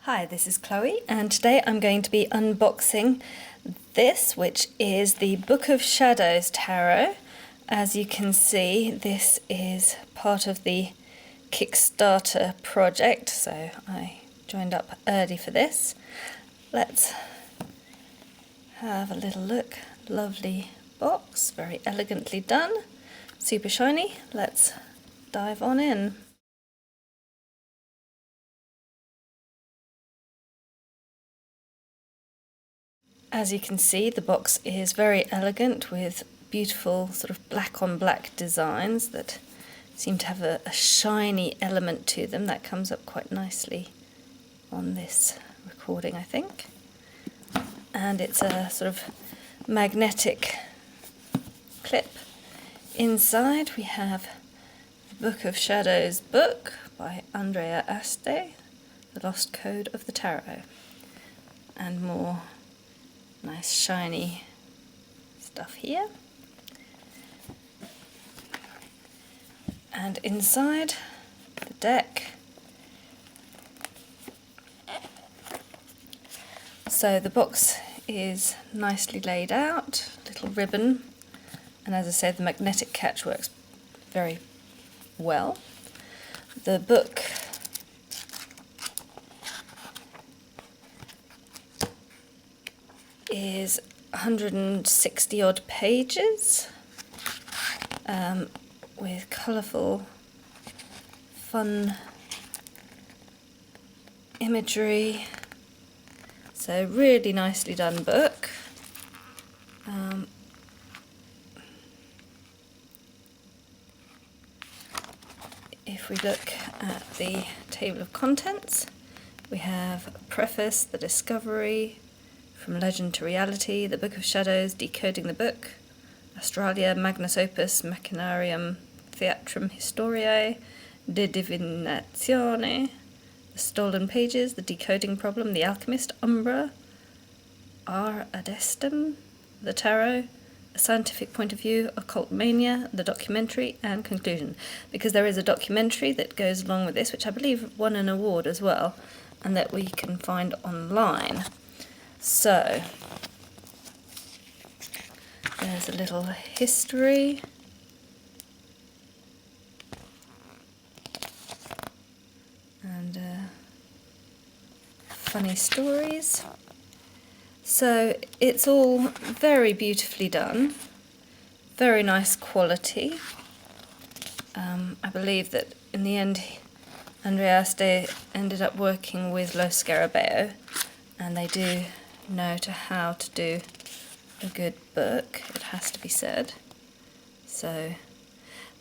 Hi, this is Chloe, and today I'm going to be unboxing this, which is the Book of Shadows Tarot. As you can see, this is part of the Kickstarter project, so I joined up early for this. Let's have a little look. Lovely box, very elegantly done, super shiny. Let's dive on in. As you can see, the box is very elegant with beautiful sort of black on black designs that seem to have a shiny element to them. That comes up quite nicely on this recording, I think. And it's a sort of magnetic clip. Inside we have the Book of Shadows book by Andrea Aste, The Lost Code of the Tarot, and more nice shiny stuff here. And inside the deck, so the box is nicely laid out, little ribbon, and as I said, the magnetic catch works very well. The book is 160 odd pages with colourful, fun imagery. So really nicely done book. If we look at the table of contents, we have a preface, the discovery, From Legend to Reality, the Book of Shadows, Decoding the Book, Australia, Magnus Opus, Machinarium, Theatrum Historiae, De Divinatione, The Stolen Pages, The Decoding Problem, The Alchemist, Umbra, R. Adestum, The Tarot, A Scientific Point of View, Occult Mania, The Documentary, and Conclusion. Because there is a documentary that goes along with this, which I believe won an award as well, and that we can find online. So, there's a little history. And funny stories. So, it's all very beautifully done. Very nice quality. I believe that in the end, Andrea Aste ended up working with Lo Scarabeo, and they do know how to do a good book, it has to be said. So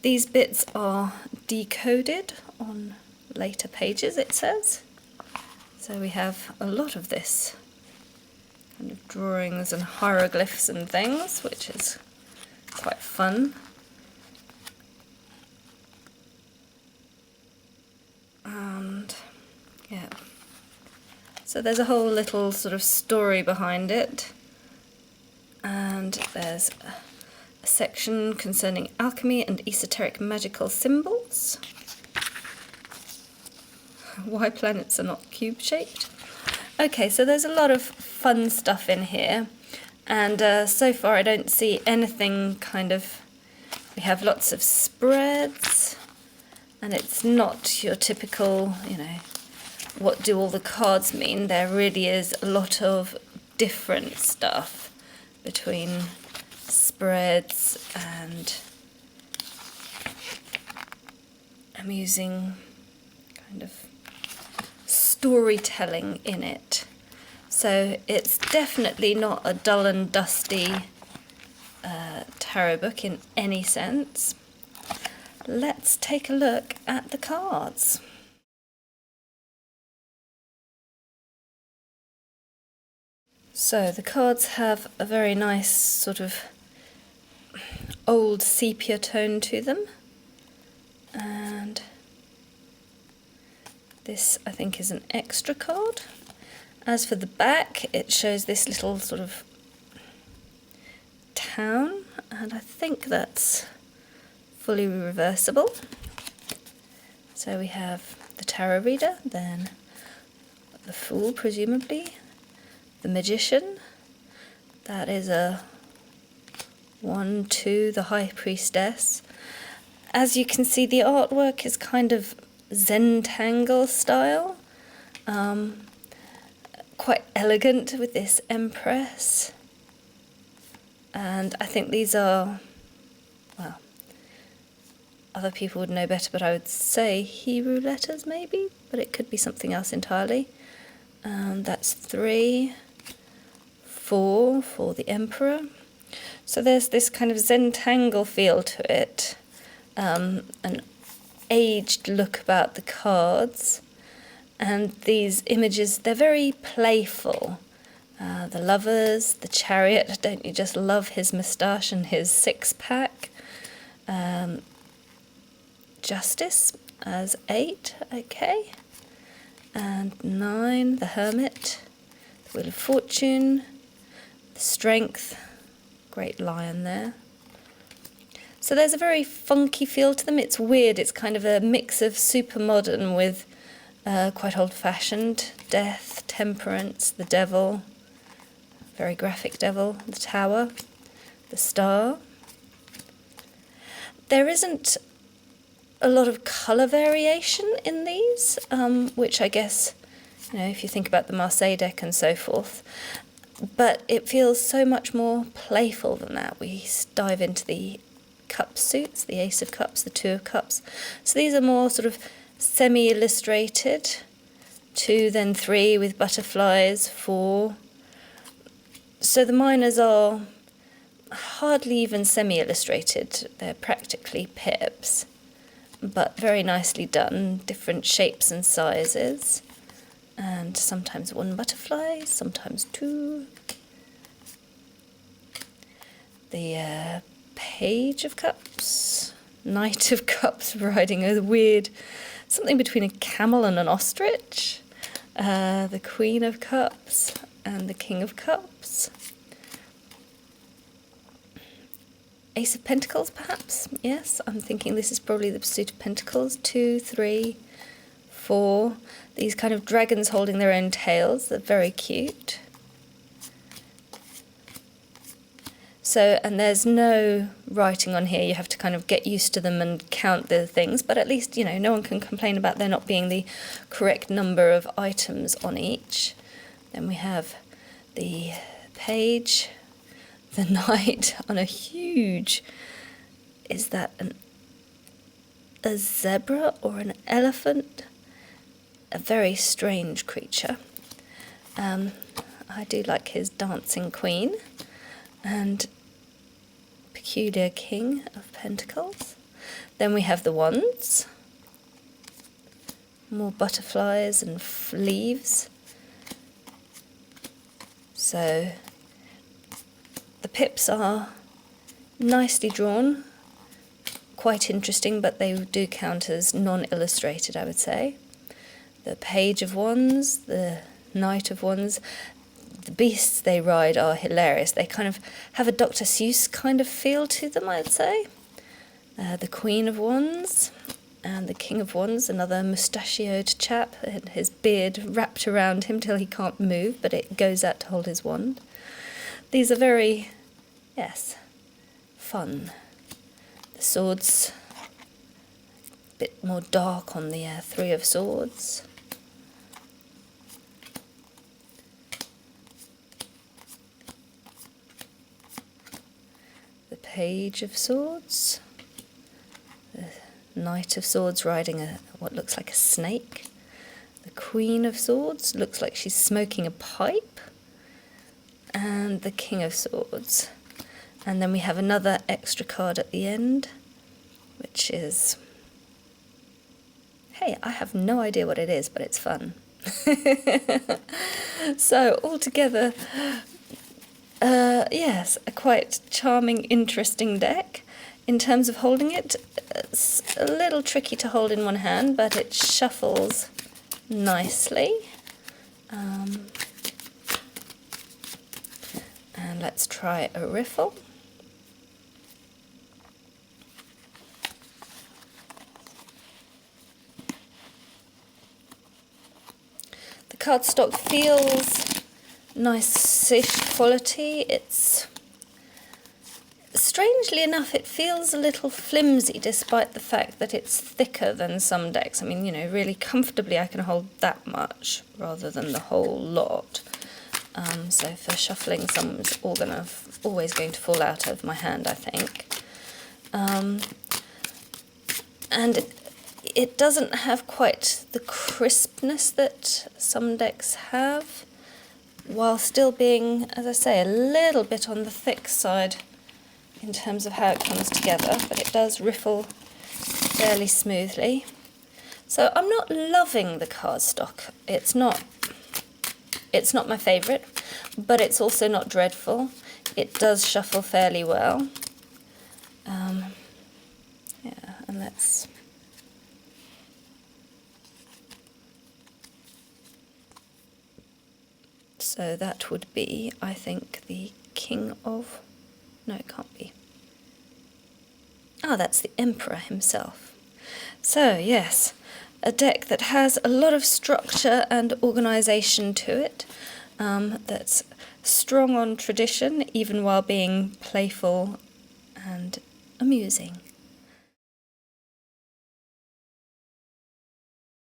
these bits are decoded on later pages, it says. So we have a lot of this kind of drawings and hieroglyphs and things, which is quite fun. And yeah. So there's a whole little sort of story behind it, and there's a section concerning alchemy and esoteric magical symbols, why planets are not cube-shaped. Okay, so there's a lot of fun stuff in here, and so far I don't see anything kind of, we have lots of spreads, and it's not your typical, you know, what do all the cards mean? There really is a lot of different stuff between spreads and amusing kind of storytelling in it. So it's definitely not a dull and dusty tarot book in any sense. Let's take a look at the cards. So the cards have a very nice sort of old sepia tone to them, and this I think is an extra card. As for the back, it shows this little sort of town, and I think that's fully reversible. So we have the tarot reader, then the Fool, presumably, the Magician, that is a 1-2, the High Priestess. As you can see, the artwork is kind of zentangle style, quite elegant with this Empress. And I think these are, well, other people would know better, but I would say Hebrew letters maybe, but it could be something else entirely. That's 3, 4 for the Emperor. So there's this kind of zentangle feel to it, an aged look about the cards, and these images, they're very playful. The Lovers, the Chariot, don't you just love his moustache and his six-pack? Justice as 8, okay. And 9, the Hermit, the Wheel of Fortune, the Strength, great lion there. So there's a very funky feel to them. It's weird, it's kind of a mix of super modern with quite old-fashioned. Death, Temperance, the Devil, very graphic Devil, the Tower, the Star. There isn't a lot of colour variation in these, which I guess, if you think about the Marseille deck and so forth, but it feels so much more playful than that. We dive into the cup suits, the Ace of Cups, the Two of Cups. So these are more sort of semi-illustrated, 2, then 3 with butterflies, 4. So the minors are hardly even semi-illustrated. They're practically pips, but very nicely done, different shapes and sizes, and sometimes 1 butterfly, sometimes 2. The Page of Cups, Knight of Cups riding a weird, something between a camel and an ostrich, the Queen of Cups and the King of Cups. Ace of Pentacles, perhaps? Yes, I'm thinking this is probably the suit of Pentacles. 2, 3, 4. These kind of dragons holding their own tails. They're very cute. So, and there's no writing on here. You have to kind of get used to them and count the things. But at least, no one can complain about there not being the correct number of items on each. Then we have the Page, the Knight on a huge, is that a zebra or an elephant? A very strange creature. I do like his dancing queen and peculiar King of Pentacles. Then we have the Wands, more butterflies and leaves. So the pips are nicely drawn, quite interesting, but they do count as non-illustrated, I would say. The Page of Wands, the Knight of Wands, the beasts they ride are hilarious. They kind of have a Dr. Seuss kind of feel to them, I'd say. The Queen of Wands and the King of Wands, another mustachioed chap, and his beard wrapped around him till he can't move, but it goes out to hold his wand. These are very, yes, fun. The swords, a bit more dark on the 3 of Swords. The Page of Swords. The Knight of Swords riding what looks like a snake. The Queen of Swords looks like she's smoking a pipe. And the King of Swords. And then we have another extra card at the end, which is, hey, I have no idea what it is, but it's fun. So altogether, yes, a quite charming, interesting deck. In terms of holding it, it's a little tricky to hold in one hand, but it shuffles nicely. And let's try a riffle. The cardstock feels nice-ish quality. It's, strangely enough, it feels a little flimsy despite the fact that it's thicker than some decks. I mean, you know, really comfortably I can hold that much rather than the whole lot. So for shuffling, some's always going to fall out of my hand, I think. And it doesn't have quite the crispness that some decks have, while still being, as I say, a little bit on the thick side in terms of how it comes together, but it does riffle fairly smoothly. So I'm not loving the cardstock. It's not my favourite, but it's also not dreadful. It does shuffle fairly well. Yeah, and let's... So that would be, I think, the King of... No, it can't be. Ah, that's the Emperor himself. So, yes, a deck that has a lot of structure and organisation to it, that's strong on tradition, even while being playful and amusing.